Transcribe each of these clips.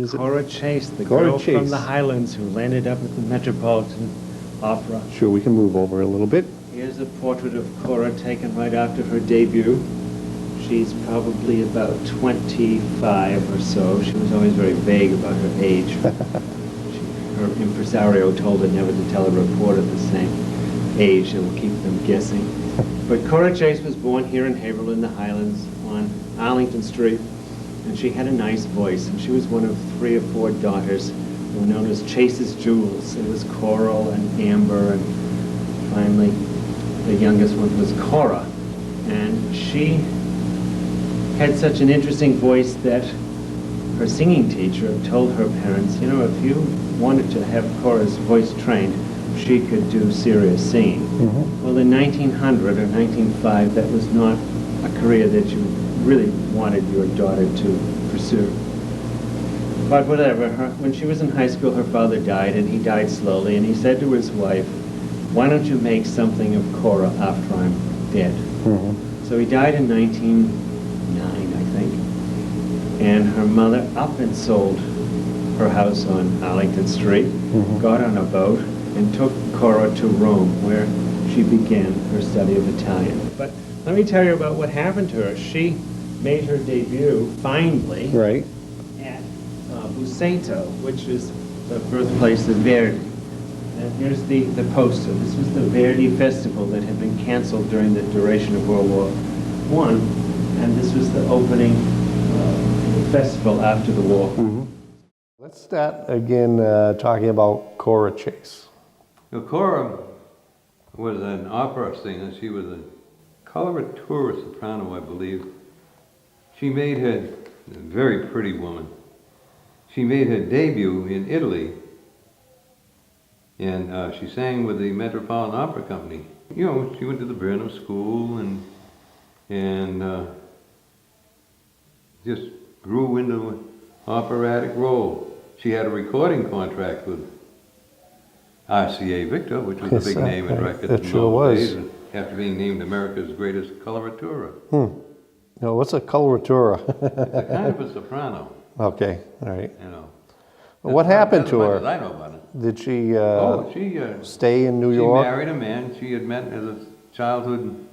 is it? Cora Chase, the Cora girl Chase. from the Highlands who landed up at the Metropolitan Opera. Sure, we can move over a little bit. Here's a portrait of Cora taken right after her debut. She's probably about 25 or so. She was always very vague about her age. Her impresario told her never to tell a reporter the same age. It will keep them guessing. But Cora Chase was born here in Haverhill in the Highlands on Arlington Street, and she had a nice voice, and she was one of 3 or 4 daughters who were known as Chase's Jewels. It was Coral and Amber, and finally the youngest one was Cora. And she had such an interesting voice that her singing teacher told her parents, you know, if you wanted to have Cora's voice trained, she could do serious singing. Mm-hmm. Well, in 1900 or 1905, that was not a career that you really wanted your daughter to pursue. But whatever, when she was in high school, her father died, and he died slowly, and he said to his wife, why don't you make something of Cora after I'm dead? Mm-hmm. So he died in 1909, I think, and her mother up and sold her house on Arlington Street, Mm-hmm. got on a boat, and took Cora to Rome, where she began her study of Italian. But let me tell you about what happened to her. She made her debut finally Right. at Busseto, which is the birthplace of Verdi. And here's the poster. This was the Verdi Festival that had been canceled during the duration of World War I, and this was the opening festival after the war. Mm-hmm. Let's start again talking about Cora Chase. Well, Cora was an opera singer. She was a coloratura soprano, I believe. She made her, a very pretty woman, she made her debut in Italy, and she sang with the Metropolitan Opera Company. You know, she went to the Burnham School and just grew into an operatic role. She had a recording contract with RCA Victor, which was a big name in records It in sure those was. days, and after being named America's greatest coloratura. Now, what's a coloratura? It's a kind of a soprano, Okay, all right. you know. What That's happened to much her? as I know about it. Did she She stay in New she York? married a man she had met as a childhood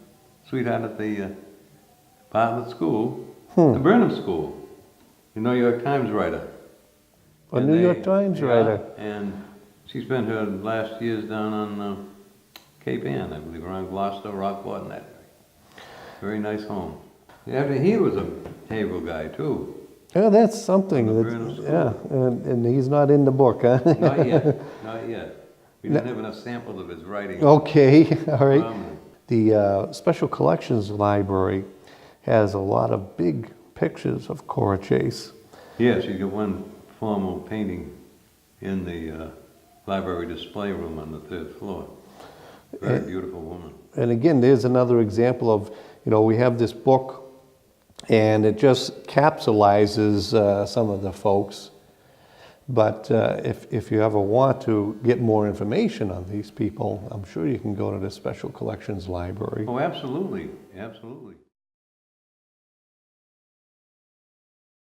sweetheart at the Bartlett School, the Burnham School, the New York Times writer. A And New they- York Times yeah, writer. And she spent her last years down on Cape Ann, I believe, around Gloucester, Rockport, and that area. Very nice home. After he was a Haverhill guy too. Yeah, that's something. From the That's- Burnham School. yeah, and he's not in the book, huh? Not yet, not yet. We didn't have enough samples of his writing. Okay, all right. Prominent. The Special Collections Library has a lot of big pictures of Cora Chase. Yeah, she got one formal painting in the library display room on the 3rd floor. Very beautiful woman. And again, there's another example of, you know, we have this book and it just capsulizes some of the folks. But if you ever want to get more information on these people, I'm sure you can go to the Special Collections Library. Oh, absolutely, absolutely.